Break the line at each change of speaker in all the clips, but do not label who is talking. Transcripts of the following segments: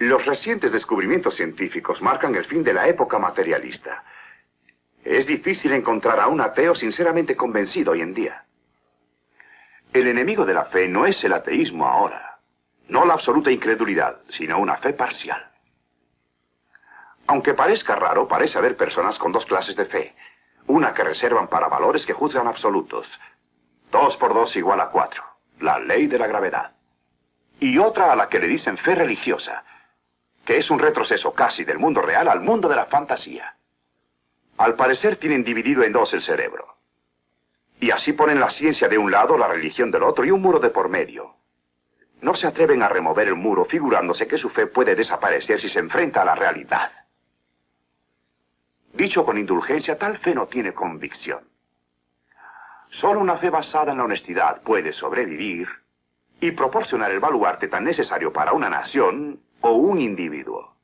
Los recientes descubrimientos científicos marcan el fin de la época materialista. Es difícil encontrar a un ateo sinceramente convencido hoy en día. El enemigo de la fe no es el ateísmo ahora, no la absoluta incredulidad, sino una fe parcial. Aunque parezca raro, parece haber personas con dos clases de fe. Una que reservan para valores que juzgan absolutos. 2 por 2 igual a 4. La ley de la gravedad. Y otra a la que le dicen fe religiosa, que es un retroceso casi del mundo real al mundo de la fantasía. Al parecer tienen dividido en dos el cerebro. Y así ponen la ciencia de un lado, la religión del otro y un muro de por medio. No se atreven a remover el muro figurándose que su fe puede desaparecer si se enfrenta a la realidad. Dicho con indulgencia, tal fe no tiene convicción. Solo una fe basada en la honestidad puede sobrevivir y proporcionar el baluarte tan necesario para una nación o un individuo.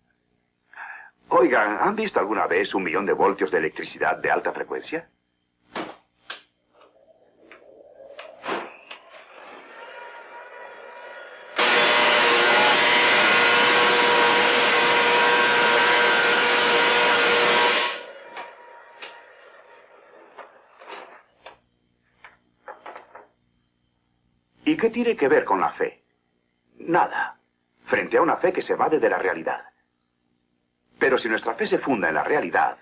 Oigan, ¿han visto alguna vez 1.000.000 de voltios de electricidad de alta frecuencia? ¿Y qué tiene que ver con la fe? Nada, frente a una fe que se evade de la realidad. Pero si nuestra fe se funda en la realidad,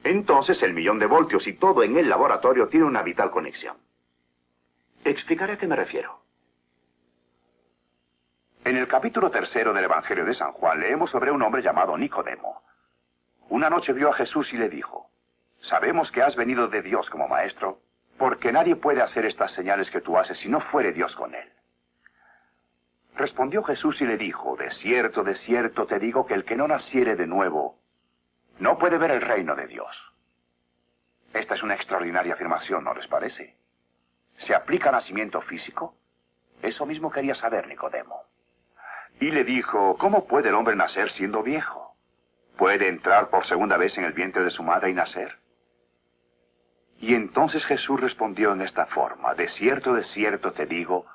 entonces el 1.000.000 de voltios y todo en el laboratorio tiene una vital conexión. Explicaré a qué me refiero. En el capítulo 3 del Evangelio de San Juan leemos sobre un hombre llamado Nicodemo. Una noche vio a Jesús y le dijo: «Sabemos que has venido de Dios como maestro, porque nadie puede hacer estas señales que tú haces si no fuere Dios con él». Respondió Jesús y le dijo: de cierto te digo que el que no naciere de nuevo no puede ver el reino de Dios. Esta es una extraordinaria afirmación, ¿no les parece? ¿Se aplica a nacimiento físico? Eso mismo quería saber Nicodemo. Y le dijo: ¿cómo puede el hombre nacer siendo viejo? ¿Puede entrar por segunda vez en el vientre de su madre y nacer? Y entonces Jesús respondió en esta forma: de cierto te digo,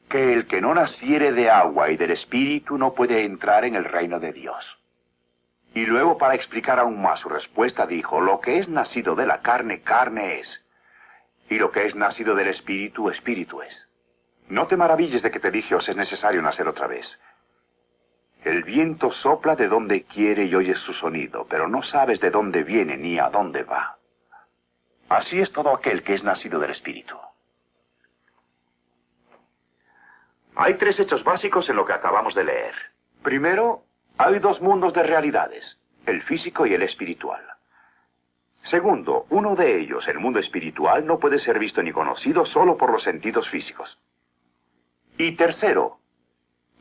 que el que no naciere de agua y del Espíritu no puede entrar en el reino de Dios. Y luego, para explicar aún más su respuesta, dijo: lo que es nacido de la carne, carne es, y lo que es nacido del Espíritu, Espíritu es. No te maravilles de que te dije: os es necesario nacer otra vez. El viento sopla de donde quiere y oyes su sonido, pero no sabes de dónde viene ni a dónde va. Así es todo aquel que es nacido del Espíritu. Hay 3 hechos básicos en lo que acabamos de leer. Primero, hay 2 mundos de realidades, el físico y el espiritual. Segundo, uno de ellos, el mundo espiritual, no puede ser visto ni conocido solo por los sentidos físicos. Y tercero,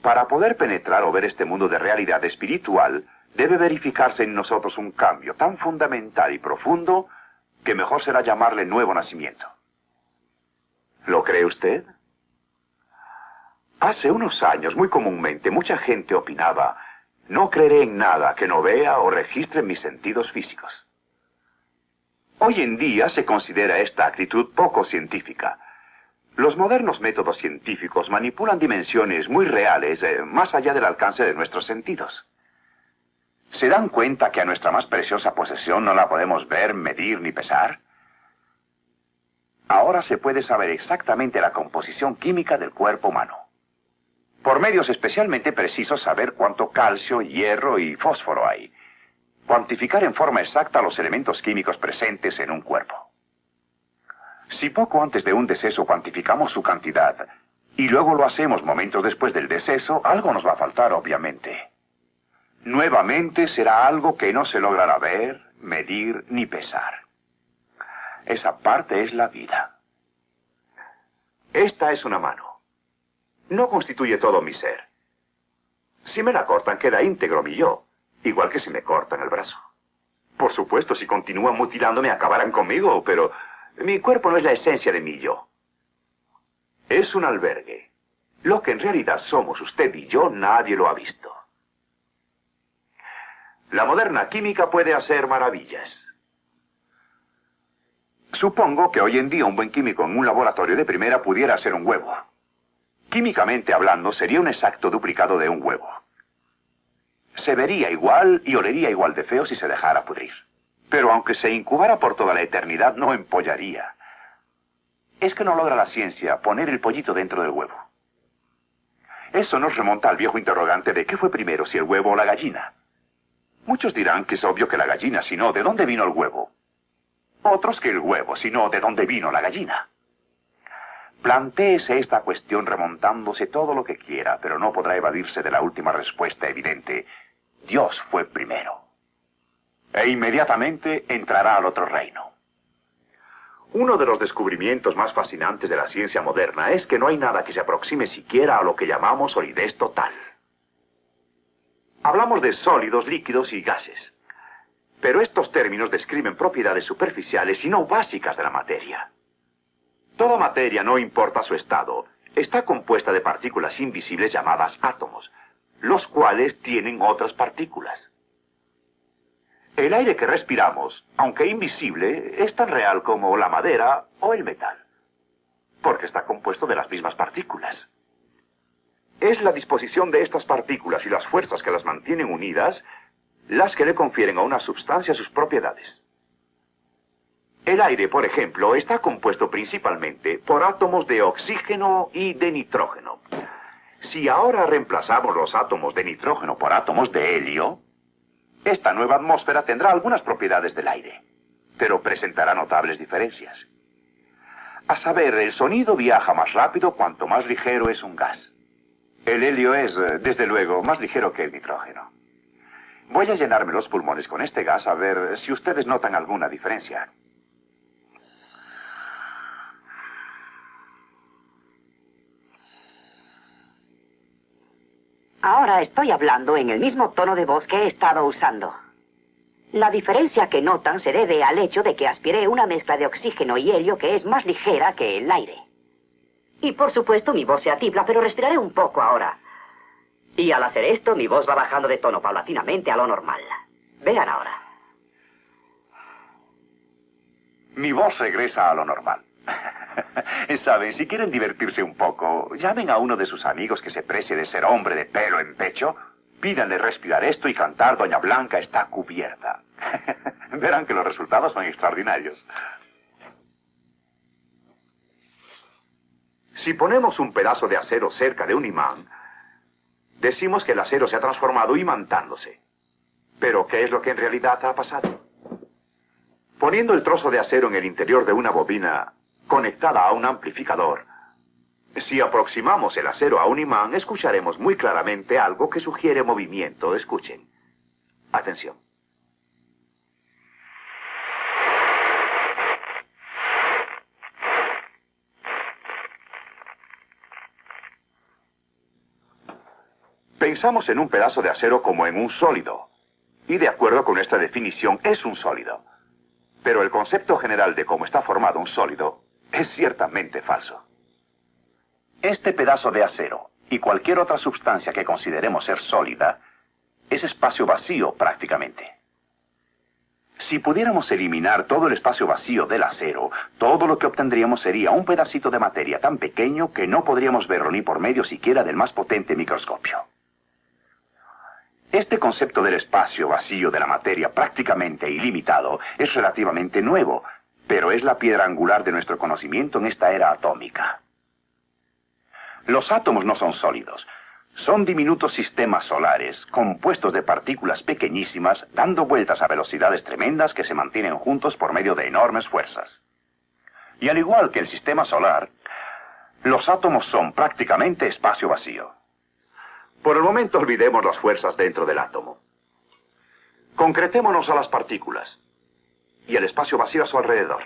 para poder penetrar o ver este mundo de realidad espiritual, debe verificarse en nosotros un cambio tan fundamental y profundo que mejor será llamarle nuevo nacimiento. ¿Lo cree usted? Hace unos años, muy comúnmente, mucha gente opinaba: no creeré en nada que no vea o registre en mis sentidos físicos. Hoy en día se considera esta actitud poco científica. Los modernos métodos científicos manipulan dimensiones muy reales, más allá del alcance de nuestros sentidos. ¿Se dan cuenta que a nuestra más preciosa posesión no la podemos ver, medir ni pesar? Ahora se puede saber exactamente la composición química del cuerpo humano. Por medios especialmente precisos saber cuánto calcio, hierro y fósforo hay. Cuantificar en forma exacta los elementos químicos presentes en un cuerpo. Si poco antes de un deceso cuantificamos su cantidad, y luego lo hacemos momentos después del deceso, algo nos va a faltar, obviamente. Nuevamente será algo que no se logrará ver, medir ni pesar. Esa parte es la vida. Esta es una mano. No constituye todo mi ser. Si me la cortan, queda íntegro mi yo, igual que si me cortan el brazo. Por supuesto, si continúan mutilándome, acabarán conmigo, pero mi cuerpo no es la esencia de mi yo. Es un albergue. Lo que en realidad somos usted y yo, nadie lo ha visto. La moderna química puede hacer maravillas. Supongo que hoy en día un buen químico en un laboratorio de primera pudiera hacer un huevo. Químicamente hablando, sería un exacto duplicado de un huevo. Se vería igual y olería igual de feo si se dejara pudrir. Pero aunque se incubara por toda la eternidad, no empollaría. Es que no logra la ciencia poner el pollito dentro del huevo. Eso nos remonta al viejo interrogante de qué fue primero, si el huevo o la gallina. Muchos dirán que es obvio que la gallina, si no, ¿de dónde vino el huevo? Otros que el huevo, si no, ¿de dónde vino la gallina? Plantéese esta cuestión remontándose todo lo que quiera, pero no podrá evadirse de la última respuesta evidente. Dios fue primero. E inmediatamente entrará al otro reino. Uno de los descubrimientos más fascinantes de la ciencia moderna es que no hay nada que se aproxime siquiera a lo que llamamos solidez total. Hablamos de sólidos, líquidos y gases. Pero estos términos describen propiedades superficiales y no básicas de la materia. Toda materia, no importa su estado, está compuesta de partículas invisibles llamadas átomos, los cuales tienen otras partículas. El aire que respiramos, aunque invisible, es tan real como la madera o el metal, porque está compuesto de las mismas partículas. Es la disposición de estas partículas y las fuerzas que las mantienen unidas las que le confieren a una sustancia sus propiedades. El aire, por ejemplo, está compuesto principalmente por átomos de oxígeno y de nitrógeno. Si ahora reemplazamos los átomos de nitrógeno por átomos de helio, esta nueva atmósfera tendrá algunas propiedades del aire, pero presentará notables diferencias. A saber, el sonido viaja más rápido cuanto más ligero es un gas. El helio es, desde luego, más ligero que el nitrógeno. Voy a llenarme los pulmones con este gas a ver si ustedes notan alguna diferencia.
Ahora estoy hablando en el mismo tono de voz que he estado usando. La diferencia que notan se debe al hecho de que aspiré una mezcla de oxígeno y helio que es más ligera que el aire. Y por supuesto mi voz se atipla, pero respiraré un poco ahora. Y al hacer esto, mi voz va bajando de tono paulatinamente a lo normal. Vean ahora.
Mi voz regresa a lo normal. Saben, si quieren divertirse un poco, llamen a uno de sus amigos que se precie de ser hombre de pelo en pecho, pídanle respirar esto y cantar Doña Blanca está cubierta. Verán que los resultados son extraordinarios. Si ponemos un pedazo de acero cerca de un imán, decimos que el acero se ha transformado imantándose. Pero, ¿qué es lo que en realidad ha pasado? Poniendo el trozo de acero en el interior de una bobina conectada a un amplificador, si aproximamos el acero a un imán, escucharemos muy claramente algo que sugiere movimiento. Escuchen. Atención. Pensamos en un pedazo de acero como en un sólido, y de acuerdo con esta definición es un sólido. Pero el concepto general de cómo está formado un sólido es ciertamente falso. Este pedazo de acero y cualquier otra sustancia que consideremos ser sólida es espacio vacío prácticamente. Si pudiéramos eliminar todo el espacio vacío del acero, todo lo que obtendríamos sería un pedacito de materia tan pequeño que no podríamos verlo ni por medio siquiera del más potente microscopio. Este concepto del espacio vacío de la materia prácticamente ilimitado es relativamente nuevo, pero es la piedra angular de nuestro conocimiento en esta era atómica. Los átomos no son sólidos, son diminutos sistemas solares compuestos de partículas pequeñísimas dando vueltas a velocidades tremendas que se mantienen juntos por medio de enormes fuerzas. Y al igual que el sistema solar, los átomos son prácticamente espacio vacío. Por el momento olvidemos las fuerzas dentro del átomo. Concretémonos a las partículas y el espacio vacío a su alrededor.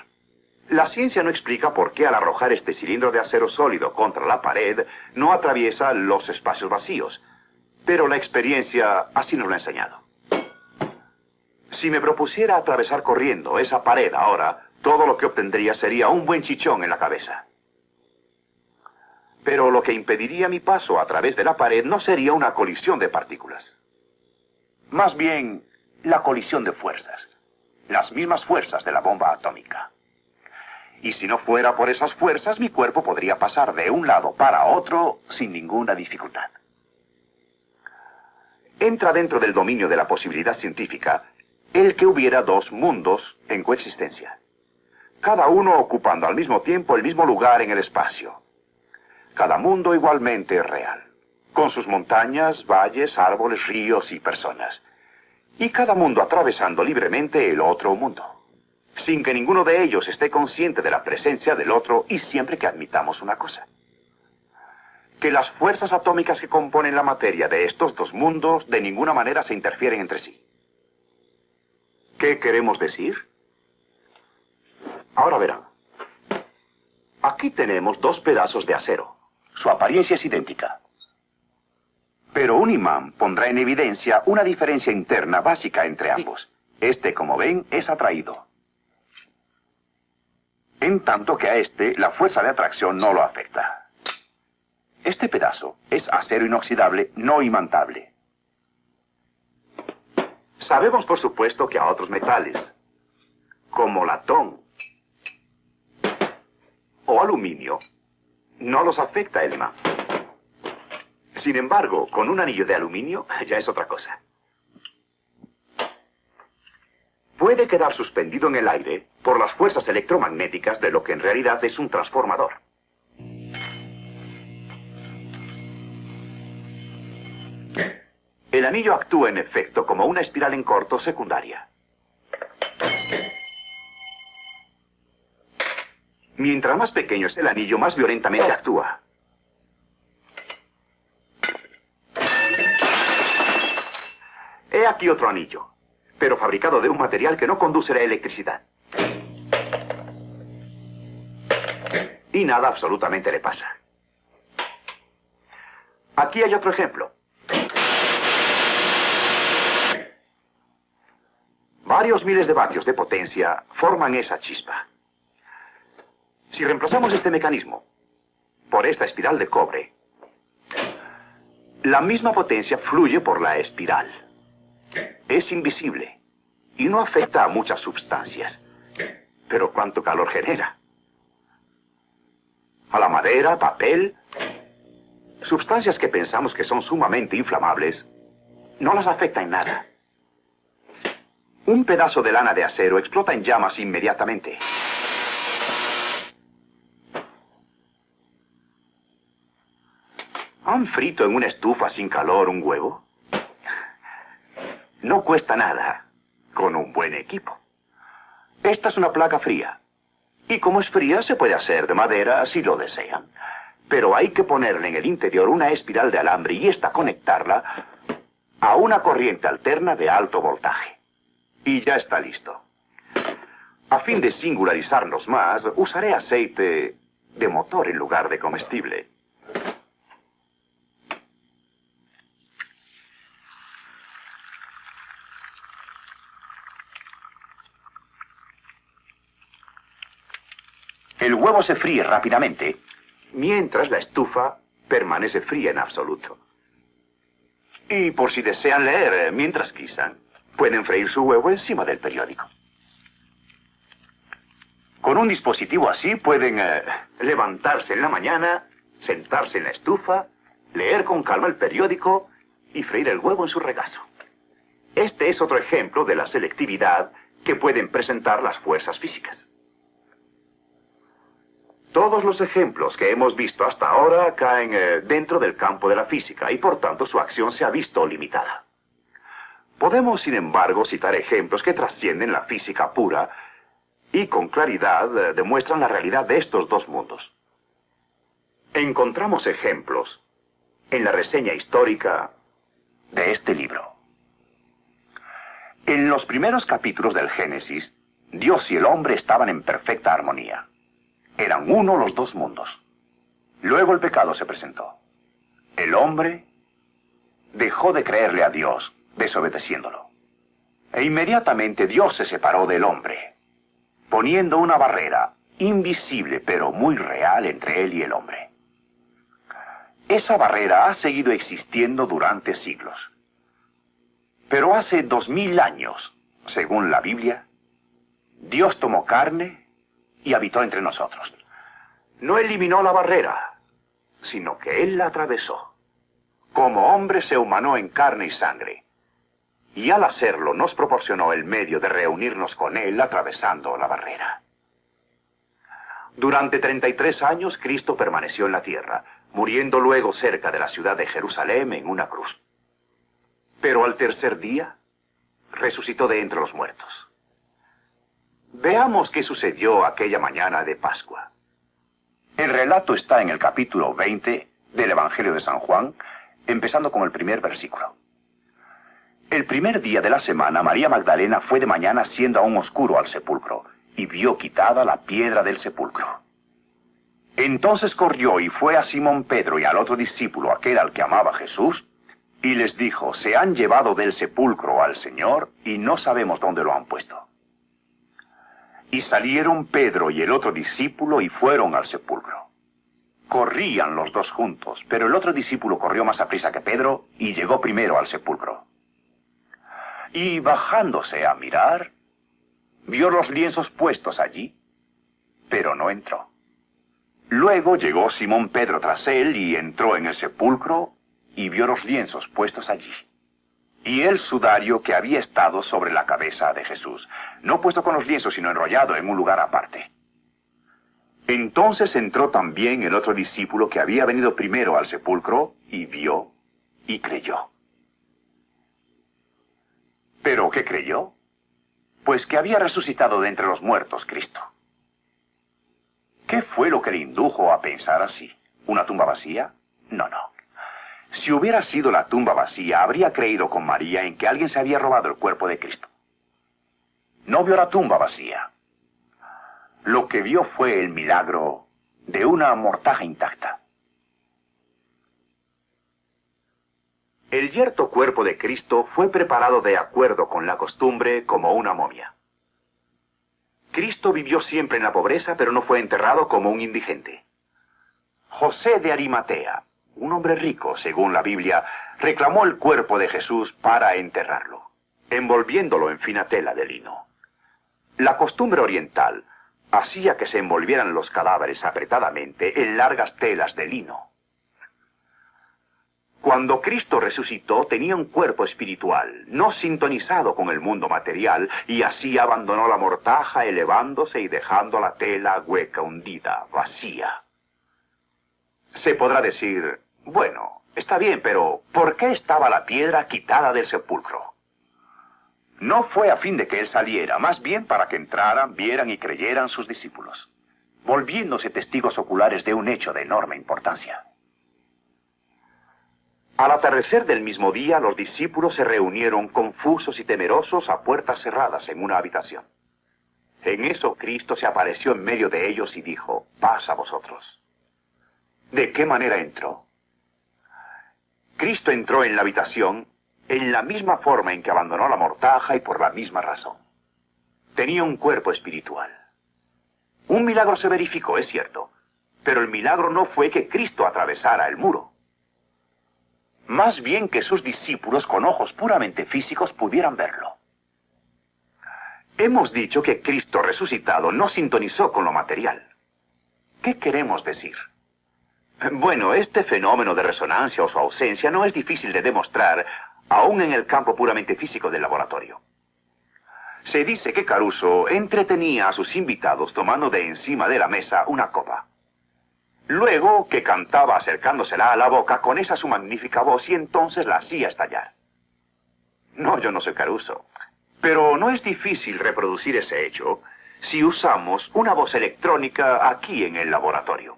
La ciencia no explica por qué al arrojar este cilindro de acero sólido contra la pared no atraviesa los espacios vacíos, pero la experiencia así nos lo ha enseñado. Si me propusiera atravesar corriendo esa pared ahora, todo lo que obtendría sería un buen chichón en la cabeza. Pero lo que impediría mi paso a través de la pared no sería una colisión de partículas. Más bien, la colisión de fuerzas. Las mismas fuerzas de la bomba atómica. Y si no fuera por esas fuerzas, mi cuerpo podría pasar de un lado para otro sin ninguna dificultad. entra dentro del dominio de la posibilidad científica el que hubiera dos mundos en coexistencia, cada uno ocupando al mismo tiempo el mismo lugar en el espacio. Cada mundo igualmente real, con sus montañas, valles, árboles, ríos y personas. Y cada mundo atravesando libremente el otro mundo, sin que ninguno de ellos esté consciente de la presencia del otro y siempre que admitamos una cosa: que las fuerzas atómicas que componen la materia de estos dos mundos de ninguna manera se interfieren entre sí. ¿Qué queremos decir? Ahora verán. Aquí tenemos dos pedazos de acero. Su apariencia es idéntica. Pero un imán pondrá en evidencia una diferencia interna básica entre ambos. Este, como ven, es atraído. En tanto que a este, la fuerza de atracción no lo afecta. Este pedazo es acero inoxidable no imantable. Sabemos, por supuesto, que a otros metales, como latón o aluminio, no los afecta el imán. Sin embargo, con un anillo de aluminio ya es otra cosa. Puede quedar suspendido en el aire por las fuerzas electromagnéticas de lo que en realidad es un transformador. El anillo actúa en efecto como una espiral en corto secundaria. Mientras más pequeño es el anillo, más violentamente actúa. He aquí otro anillo, pero fabricado de un material que no conduce la electricidad. Y nada absolutamente le pasa. Aquí hay otro ejemplo. Varios miles de vatios de potencia forman esa chispa. Si reemplazamos este mecanismo por esta espiral de cobre, la misma potencia fluye por la espiral. Es invisible y no afecta a muchas sustancias. Pero ¿cuánto calor genera? A la madera, papel, sustancias que pensamos que son sumamente inflamables, no las afecta en nada. Un pedazo de lana de acero explota en llamas inmediatamente. ¿Han frito en una estufa sin calor un huevo? No cuesta nada, con un buen equipo. Esta es una placa fría. Y como es fría, se puede hacer de madera si lo desean. Pero hay que ponerle en el interior una espiral de alambre y esta conectarla a una corriente alterna de alto voltaje. Y ya está listo. A fin de singularizarnos más, usaré aceite de motor en lugar de comestible. El huevo se fríe rápidamente, mientras la estufa permanece fría en absoluto. Y por si desean leer mientras guisan, pueden freír su huevo encima del periódico. Con un dispositivo así pueden levantarse en la mañana, sentarse en la estufa, leer con calma el periódico y freír el huevo en su regazo. Este es otro ejemplo de la selectividad que pueden presentar las fuerzas físicas. Todos los ejemplos que hemos visto hasta ahora caen dentro del campo de la física y por tanto su acción se ha visto limitada. Podemos, sin embargo, citar ejemplos que trascienden la física pura y con claridad demuestran la realidad de estos dos mundos. Encontramos ejemplos en la reseña histórica de este libro. En los primeros capítulos del Génesis, Dios y el hombre estaban en perfecta armonía. Eran uno los dos mundos. Luego el pecado se presentó. El hombre dejó de creerle a Dios, desobedeciéndolo. E inmediatamente Dios se separó del hombre, poniendo una barrera invisible pero muy real entre él y el hombre. Esa barrera ha seguido existiendo durante siglos. Pero hace 2000 años, según la Biblia, Dios tomó carne y habitó entre nosotros. No eliminó la barrera, sino que Él la atravesó, como hombre se humanó en carne y sangre. Y al hacerlo nos proporcionó el medio de reunirnos con Él atravesando la barrera. Durante 33 años Cristo permaneció en la tierra, muriendo luego cerca de la ciudad de Jerusalén en una cruz. Pero al tercer día, resucitó de entre los muertos. Veamos qué sucedió aquella mañana de Pascua. El relato está en el capítulo 20 del Evangelio de San Juan, empezando con el primer versículo. El primer día de la semana, María Magdalena fue de mañana siendo aún oscuro al sepulcro, y vio quitada la piedra del sepulcro. Entonces corrió y fue a Simón Pedro y al otro discípulo, aquel al que amaba Jesús, y les dijo, se han llevado del sepulcro al Señor, y no sabemos dónde lo han puesto. Y salieron Pedro y el otro discípulo y fueron al sepulcro. Corrían los dos juntos, pero el otro discípulo corrió más aprisa que Pedro y llegó primero al sepulcro. Y bajándose a mirar, vio los lienzos puestos allí, pero no entró. Luego llegó Simón Pedro tras él y entró en el sepulcro y vio los lienzos puestos allí. Y el sudario que había estado sobre la cabeza de Jesús, no puesto con los lienzos, sino enrollado en un lugar aparte. Entonces entró también el otro discípulo que había venido primero al sepulcro, y vio y creyó. ¿Pero qué creyó? Pues que había resucitado de entre los muertos Cristo. ¿Qué fue lo que le indujo a pensar así? ¿Una tumba vacía? No. Si hubiera sido la tumba vacía, habría creído con María en que alguien se había robado el cuerpo de Cristo. No vio la tumba vacía. Lo que vio fue el milagro de una mortaja intacta. El yerto cuerpo de Cristo fue preparado de acuerdo con la costumbre como una momia. Cristo vivió siempre en la pobreza, pero no fue enterrado como un indigente. José de Arimatea, un hombre rico, según la Biblia, reclamó el cuerpo de Jesús para enterrarlo, envolviéndolo en fina tela de lino. La costumbre oriental hacía que se envolvieran los cadáveres apretadamente en largas telas de lino. Cuando Cristo resucitó, tenía un cuerpo espiritual, no sintonizado con el mundo material, y así abandonó la mortaja, elevándose y dejando la tela hueca, hundida, vacía. Se podrá decir, bueno, está bien, pero ¿por qué estaba la piedra quitada del sepulcro? No fue a fin de que él saliera, más bien para que entraran, vieran y creyeran sus discípulos, volviéndose testigos oculares de un hecho de enorme importancia. Al atardecer del mismo día, los discípulos se reunieron confusos y temerosos a puertas cerradas en una habitación. En eso Cristo se apareció en medio de ellos y dijo, paz a vosotros. ¿De qué manera entró? Cristo entró en la habitación en la misma forma en que abandonó la mortaja y por la misma razón. Tenía un cuerpo espiritual. Un milagro se verificó, es cierto, pero el milagro no fue que Cristo atravesara el muro. Más bien que sus discípulos con ojos puramente físicos pudieran verlo. Hemos dicho que Cristo resucitado no sintonizó con lo material. ¿Qué queremos decir? Bueno, este fenómeno de resonancia o su ausencia no es difícil de demostrar, aún en el campo puramente físico del laboratorio. Se dice que Caruso entretenía a sus invitados tomando de encima de la mesa una copa. Luego que cantaba acercándosela a la boca con esa su magnífica voz y entonces la hacía estallar. No, yo no soy Caruso, pero no es difícil reproducir ese hecho si usamos una voz electrónica aquí en el laboratorio.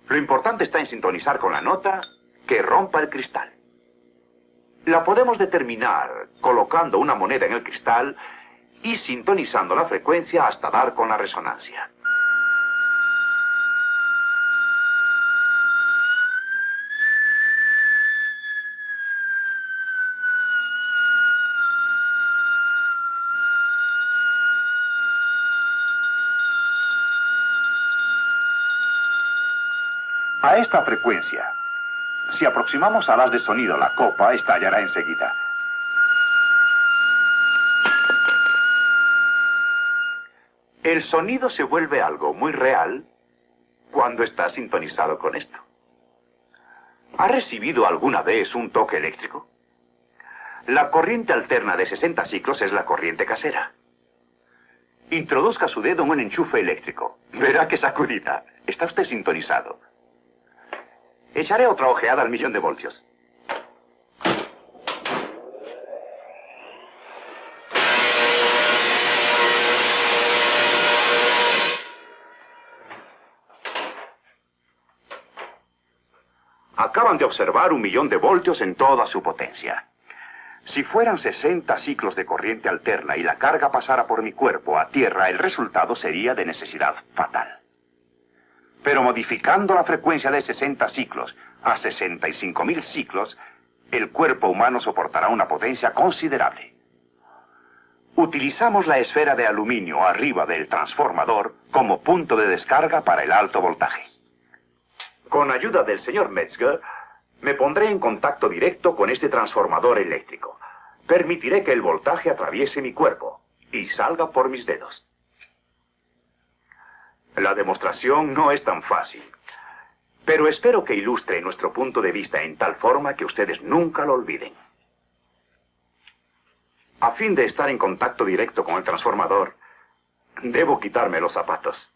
Lo importante está en sintonizar con la nota que rompa el cristal. La podemos determinar colocando una moneda en el cristal y sintonizando la frecuencia hasta dar con la resonancia. A esta frecuencia, si aproximamos al haz de sonido, la copa estallará enseguida. El sonido se vuelve algo muy real cuando está sintonizado con esto. ¿Ha recibido alguna vez un toque eléctrico? La corriente alterna de 60 ciclos es la corriente casera. Introduzca su dedo en un enchufe eléctrico. Verá qué sacudida. Está usted sintonizado. Echaré otra ojeada al 1.000.000 de voltios. Acaban de observar 1.000.000 de voltios en toda su potencia. Si fueran 60 ciclos de corriente alterna y la carga pasara por mi cuerpo a tierra, el resultado sería de necesidad fatal. Pero modificando la frecuencia de 60 ciclos a 65.000 ciclos, el cuerpo humano soportará una potencia considerable. Utilizamos la esfera de aluminio arriba del transformador como punto de descarga para el alto voltaje. Con ayuda del señor Metzger, me pondré en contacto directo con este transformador eléctrico. Permitiré que el voltaje atraviese mi cuerpo y salga por mis dedos. La demostración no es tan fácil, pero espero que ilustre nuestro punto de vista en tal forma que ustedes nunca lo olviden. A fin de estar en contacto directo con el transformador, debo quitarme los zapatos.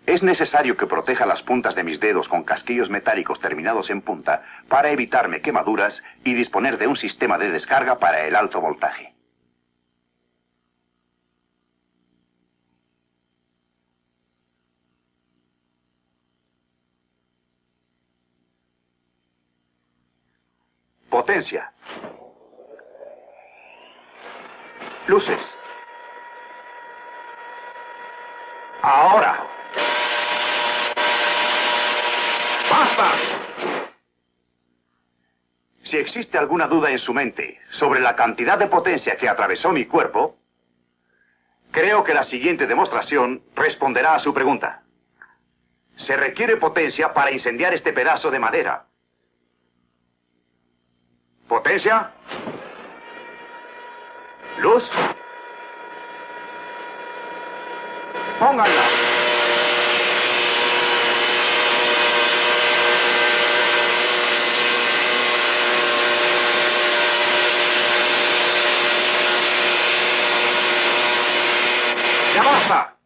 Es necesario que proteja las puntas de mis dedos con casquillos metálicos terminados en punta para evitarme quemaduras y disponer de un sistema de descarga para el alto voltaje. Potencia. Luces. Ahora. ¡Basta! Si existe alguna duda en su mente sobre la cantidad de potencia que atravesó mi cuerpo, creo que la siguiente demostración responderá a su pregunta. Se requiere potencia para incendiar este pedazo de madera. ¿Potencia? ¿Luz? ¡Pónganla! ¡Ya basta!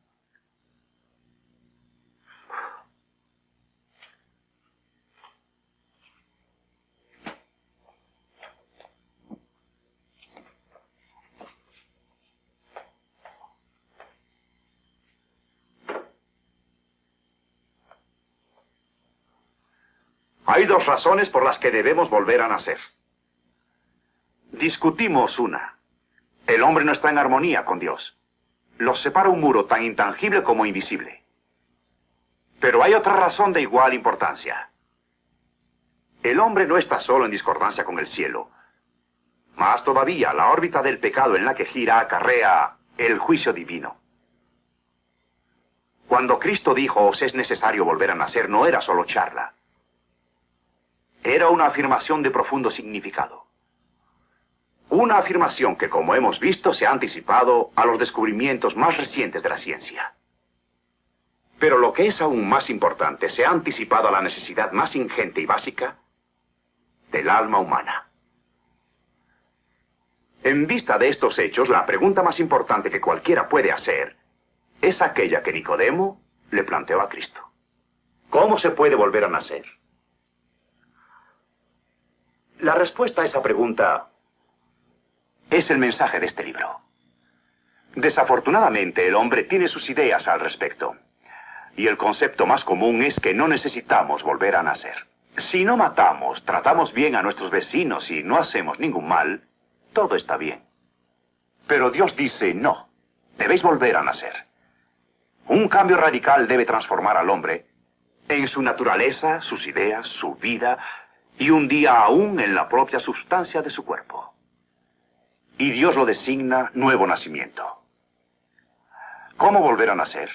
Hay dos razones por las que debemos volver a nacer. Discutimos una. El hombre no está en armonía con Dios. Los separa un muro tan intangible como invisible. Pero hay otra razón de igual importancia. El hombre no está solo en discordancia con el cielo. Más todavía, la órbita del pecado en la que gira acarrea el juicio divino. Cuando Cristo dijo, os es necesario volver a nacer, no era solo charla. Era una afirmación de profundo significado. Una afirmación que, como hemos visto, se ha anticipado a los descubrimientos más recientes de la ciencia. Pero lo que es aún más importante, se ha anticipado a la necesidad más ingente y básica del alma humana. En vista de estos hechos, la pregunta más importante que cualquiera puede hacer es aquella que Nicodemo le planteó a Cristo. ¿Cómo se puede volver a nacer? La respuesta a esa pregunta es el mensaje de este libro. Desafortunadamente, el hombre tiene sus ideas al respecto. Y el concepto más común es que no necesitamos volver a nacer. Si no matamos, tratamos bien a nuestros vecinos y no hacemos ningún mal, todo está bien. Pero Dios dice, no, debéis volver a nacer. Un cambio radical debe transformar al hombre en su naturaleza, sus ideas, su vida, y un día aún en la propia sustancia de su cuerpo. Y Dios lo designa nuevo nacimiento. ¿Cómo volver a nacer?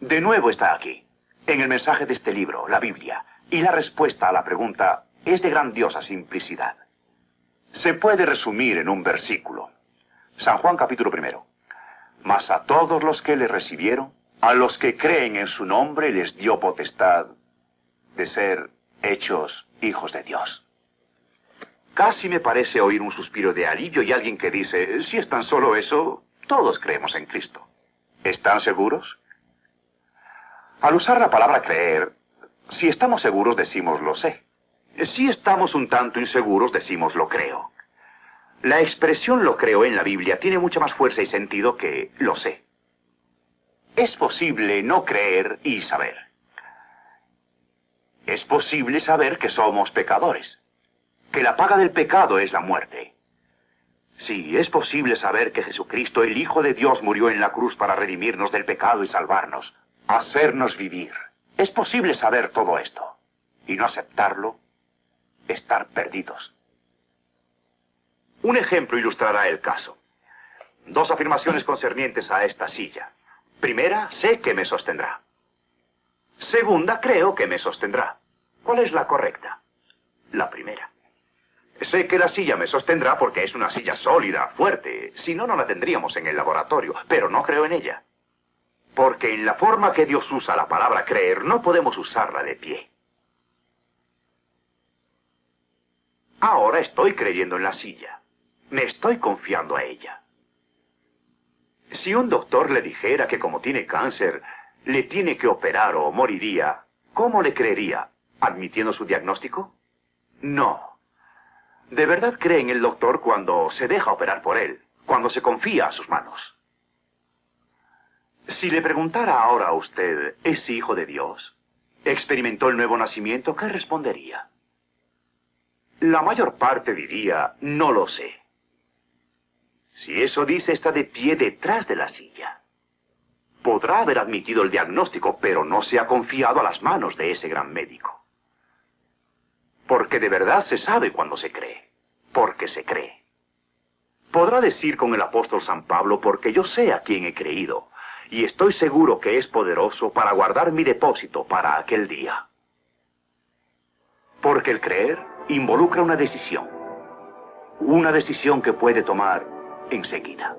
De nuevo está aquí, en el mensaje de este libro, la Biblia, y la respuesta a la pregunta es de grandiosa simplicidad. Se puede resumir en un versículo. San Juan capítulo 1. Mas a todos los que le recibieron, a los que creen en su nombre, les dio potestad de ser hechos hijos de Dios. Casi me parece oír un suspiro de alivio y alguien que dice, si es tan solo eso, todos creemos en Cristo. ¿Están seguros? Al usar la palabra creer, si estamos seguros decimos lo sé. Si estamos un tanto inseguros decimos lo creo. La expresión lo creo en la Biblia tiene mucha más fuerza y sentido que lo sé. Es posible no creer y saber. Es posible saber que somos pecadores, que la paga del pecado es la muerte. Sí, es posible saber que Jesucristo, el Hijo de Dios, murió en la cruz para redimirnos del pecado y salvarnos, hacernos vivir. Es posible saber todo esto y no aceptarlo, estar perdidos. Un ejemplo ilustrará el caso. Dos afirmaciones concernientes a esta silla. Primera, sé que me sostendrá. Segunda, creo que me sostendrá. ¿Cuál es la correcta? La primera. Sé que la silla me sostendrá porque es una silla sólida, fuerte. Si no, no la tendríamos en el laboratorio. Pero no creo en ella. Porque en la forma que Dios usa la palabra creer, no podemos usarla de pie. Ahora estoy creyendo en la silla. Me estoy confiando a ella. Si un doctor le dijera que como tiene cáncer, le tiene que operar o moriría, ¿cómo le creería? ¿Admitiendo su diagnóstico? No. De verdad cree en el doctor cuando se deja operar por él, cuando se confía a sus manos. Si le preguntara ahora a usted, ¿es hijo de Dios? ¿Experimentó el nuevo nacimiento? ¿Qué respondería? La mayor parte diría, no lo sé. Si eso dice, está de pie detrás de la silla. Podrá haber admitido el diagnóstico, pero no se ha confiado a las manos de ese gran médico. Porque de verdad se sabe cuando se cree. Porque se cree. Podrá decir con el apóstol San Pablo, porque yo sé a quién he creído, y estoy seguro que es poderoso para guardar mi depósito para aquel día. Porque el creer involucra una decisión que puede tomar enseguida.